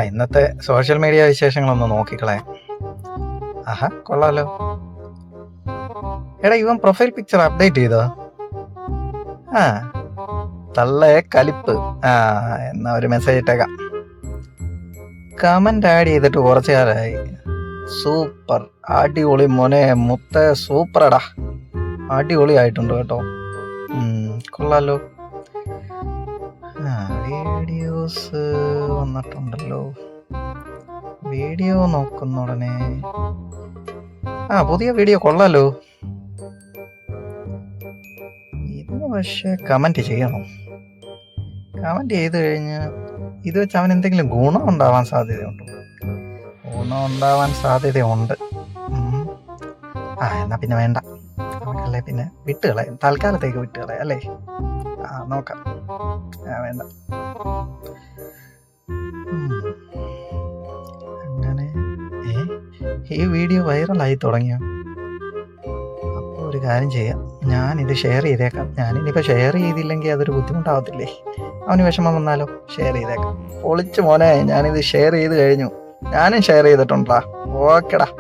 ഇന്നത്തെ social media വിശേഷങ്ങളൊന്ന് നോക്കിക്കളയാം. ആഹാ, കൊള്ളാലോ. എടാ, ഇവൻ പ്രൊഫൈൽ പിക്ചർ അപ്ഡേറ്റ് ചെയ്തോ? ആ, തള്ളയെ കലിപ്പ്. എന്നാ ഒരു മെസ്സേജ് ഇട്ടേക്കാം. കമന്റ് ആഡ് ചെയ്തിട്ട് കുറച്ചു കാലമായി. സൂപ്പർ, അടിപൊളി മോനെ, മുത്ത സൂപ്പറടാ, അടിപൊളി ആയിട്ടുണ്ട് കേട്ടോ. കൊള്ളാലോ. വീഡിയോസ് വന്നിട്ടുണ്ടല്ലോ. വീഡിയോ നോക്കുന്ന ഉടനെ പുതിയ വീഡിയോ കൊള്ളാലോ. ഇത് പക്ഷെ കമന്റ് ചെയ്യണം. കമന്റ് ചെയ്ത് കഴിഞ്ഞ് ഇത് വെച്ച് അവൻ എന്തെങ്കിലും ഗുണം ഉണ്ടാവാൻ സാധ്യതയുണ്ട്. എന്നാ പിന്നെ വേണ്ട, നമുക്കല്ലേ പിന്നെ വിട്ടുകളയാം, തൽക്കാലത്തേക്ക് വിട്ടുകളയാം അല്ലേ. നോക്കാം. വേണ്ട. അങ്ങനെ ഈ വീഡിയോ വൈറലായി തുടങ്ങിയ അപ്പോൾ ഒരു കാര്യം ചെയ്യാം, ഞാനിത് ഷെയർ ചെയ്തേക്കാം. ഞാനിനിപ്പോൾ ഷെയർ ചെയ്തില്ലെങ്കിൽ അതൊരു ബുദ്ധിമുട്ടാവത്തില്ലേ? അവന് വിഷമം വന്നാലോ? ഷെയർ ചെയ്തേക്കാം. പൊളിച്ചു മോനെ, ഞാനിത് ഷെയർ ചെയ്ത് കഴിഞ്ഞു. ഞാനും ഷെയർ ചെയ്തിട്ടുണ്ടാ. ഓക്കെടാ.